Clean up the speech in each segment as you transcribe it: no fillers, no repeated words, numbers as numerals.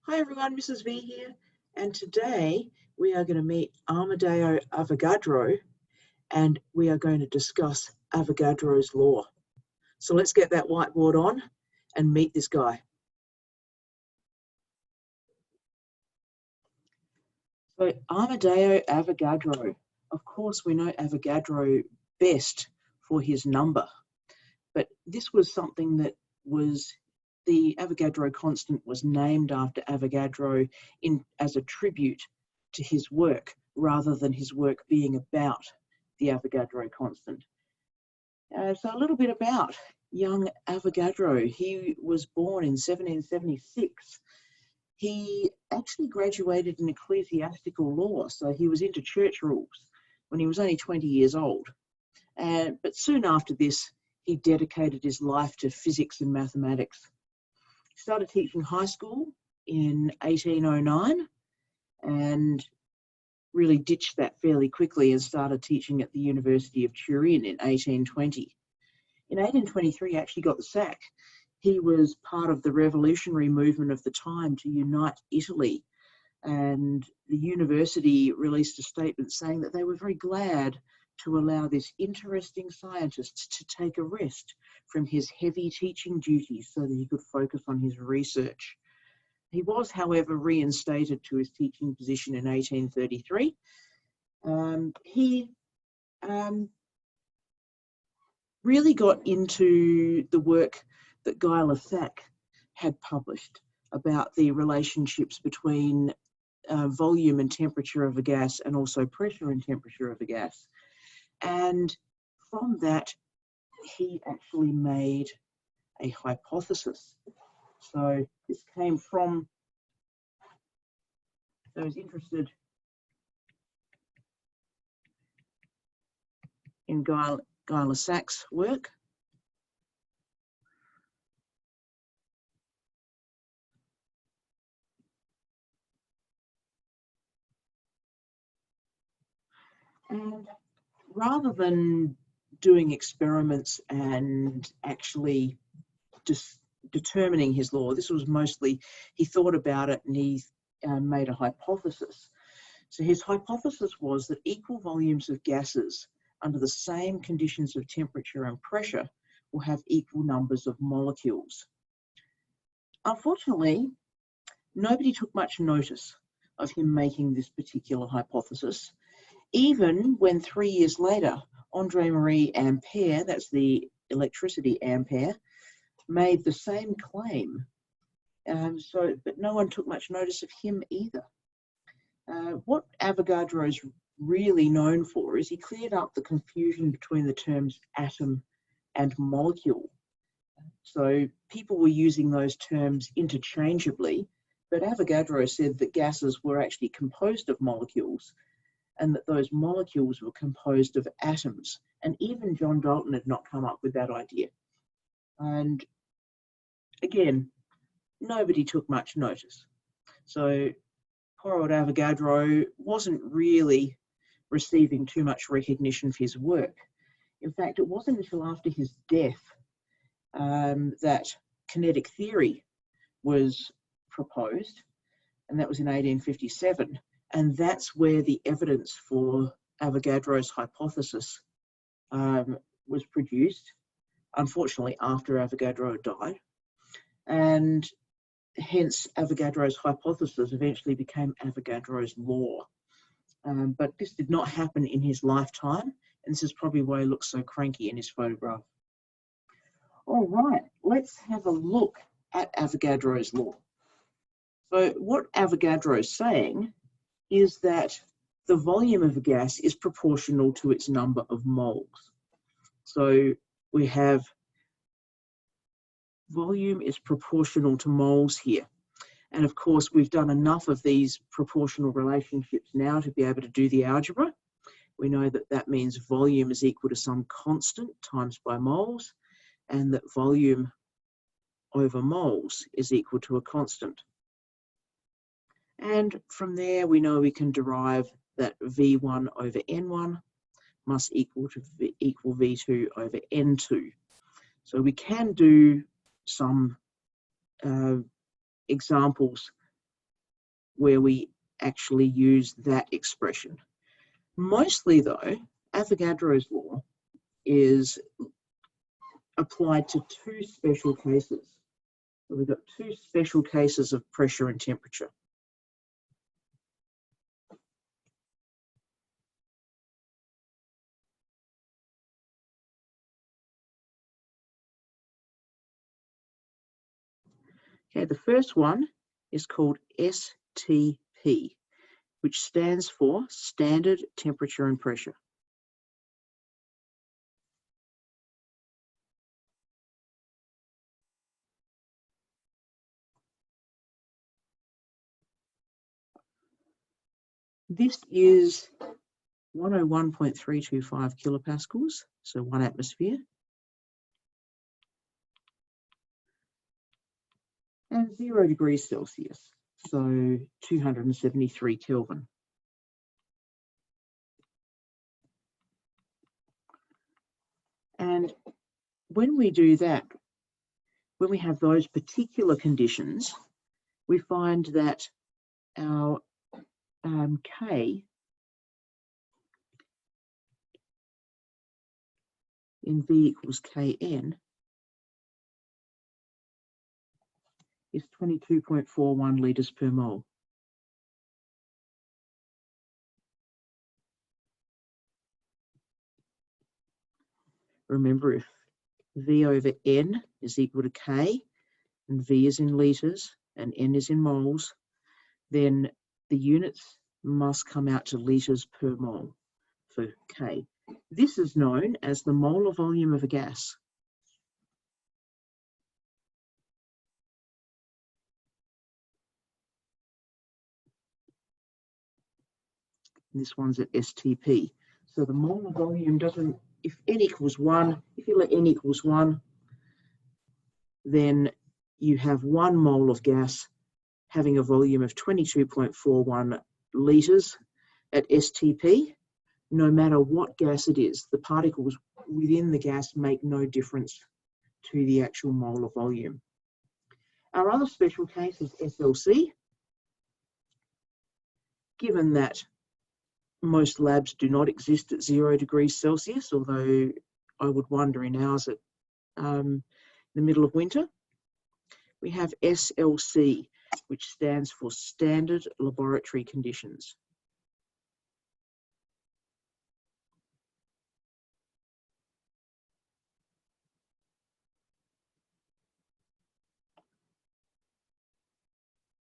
Hi everyone, Mrs. V here, and today we are going to meet Amedeo Avogadro and we are going to discuss Avogadro's law. So let's get that whiteboard on and meet this guy. So Amedeo Avogadro, of course we know Avogadro best for his number, but this was something that the Avogadro constant was named after Avogadro as a tribute to his work, rather than his work being about the Avogadro constant. So a little bit about young Avogadro. He was born in 1776. He actually graduated in ecclesiastical law, so he was into church rules when he was only 20 years old. But soon after this, he dedicated his life to physics and mathematics. He started teaching high school in 1809 and really ditched that fairly quickly and started teaching at the University of Turin in 1820. In 1823, he actually got the sack. He was part of the revolutionary movement of the time to unite Italy, and the university released a statement saying that they were very glad to allow this interesting scientist to take a rest from his heavy teaching duties so that he could focus on his research. He was, however, reinstated to his teaching position in 1833. He really got into the work that Guy Lassac had published about the relationships between volume and temperature of a gas, and also pressure and temperature of a gas. And from that, he actually made a hypothesis. So this came from those interested in Guy Lassac's work. And rather than doing experiments and actually just determining his law, this was mostly, he thought about it and he made a hypothesis. So his hypothesis was that equal volumes of gases under the same conditions of temperature and pressure will have equal numbers of molecules. Unfortunately, nobody took much notice of him making this particular hypothesis, even when 3 years later, André-Marie Ampère, that's the electricity ampere, made the same claim. But no one took much notice of him either. What Avogadro is really known for is he cleared up the confusion between the terms atom and molecule. So people were using those terms interchangeably, but Avogadro said that gases were actually composed of molecules, and that those molecules were composed of atoms. And even John Dalton had not come up with that idea. And again, nobody took much notice. So poor old Avogadro wasn't really receiving too much recognition for his work. In fact, it wasn't until after his death that kinetic theory was proposed, and that was in 1857. And that's where the evidence for Avogadro's hypothesis was produced, unfortunately after Avogadro died. And hence Avogadro's hypothesis eventually became Avogadro's law. But this did not happen in his lifetime, and this is probably why he looks so cranky in his photograph. All right, let's have a look at Avogadro's law. So what Avogadro is saying is that the volume of a gas is proportional to its number of moles. So we have volume is proportional to moles here. And of course, we've done enough of these proportional relationships now to be able to do the algebra. We know that that means volume is equal to some constant times by moles, and that volume over moles is equal to a constant. And from there, we know we can derive that V1 over N1 must equal V2 over N2. So we can do some examples where we actually use that expression. Mostly though, Avogadro's law is applied to two special cases. So we've got two special cases of pressure and temperature. Okay, the first one is called STP, which stands for standard temperature and pressure. This is 101.325 kilopascals, so 1 atmosphere, and 0 degrees Celsius, so 273 Kelvin. And when we do that, when we have those particular conditions, we find that our K in V equals Kn is 22.41 litres per mole. Remember, if V over N is equal to K, and V is in litres and N is in moles, then the units must come out to litres per mole for K. This is known as the molar volume of a gas. This one's at STP. So the molar volume doesn't, if N equals 1, if you let N equals 1, then you have 1 mole of gas having a volume of 22.41 litres at STP. No matter what gas it is, the particles within the gas make no difference to the actual molar volume. Our other special case is SLC. Given that most labs do not exist at 0 degrees Celsius, although I would wonder in ours at the middle of winter, we have SLC, which stands for Standard Laboratory Conditions.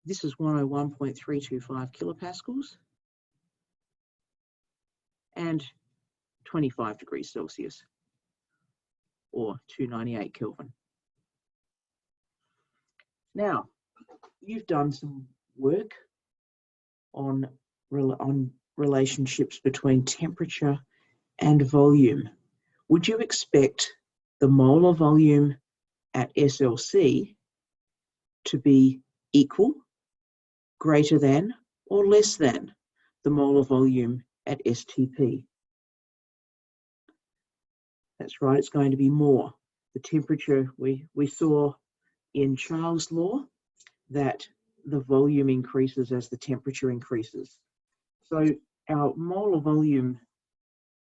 This is 101.325 kilopascals and 25 degrees Celsius, or 298 Kelvin. Now, you've done some work on relationships between temperature and volume. Would you expect the molar volume at SLC to be equal, greater than, or less than the molar volume at STP? That's right, it's going to be more. The temperature, we saw in Charles' law that the volume increases as the temperature increases. So our molar volume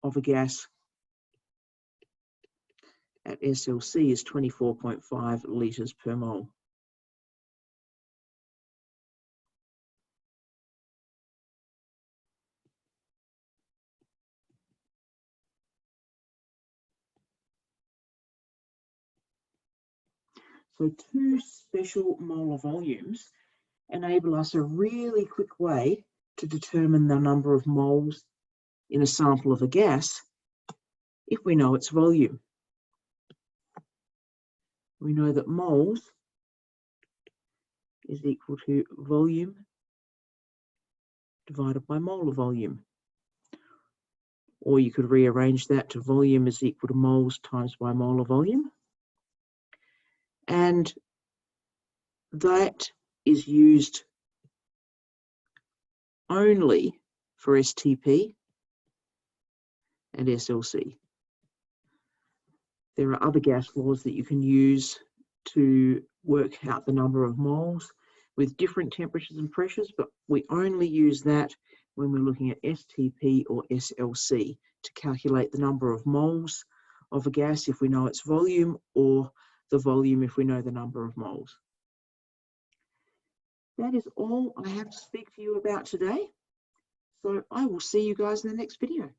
of a gas at SLC is 24.5 litres per mole. So two special molar volumes enable us a really quick way to determine the number of moles in a sample of a gas if we know its volume. We know that moles is equal to volume divided by molar volume. Or you could rearrange that to volume is equal to moles times by molar volume. And that is used only for STP and SLC. There are other gas laws that you can use to work out the number of moles, with different temperatures and pressures, but we only use that when we're looking at STP or SLC to calculate the number of moles of a gas if we know its volume, or the volume if we know the number of moles. That is all I have to speak to you about today. So I will see you guys in the next video.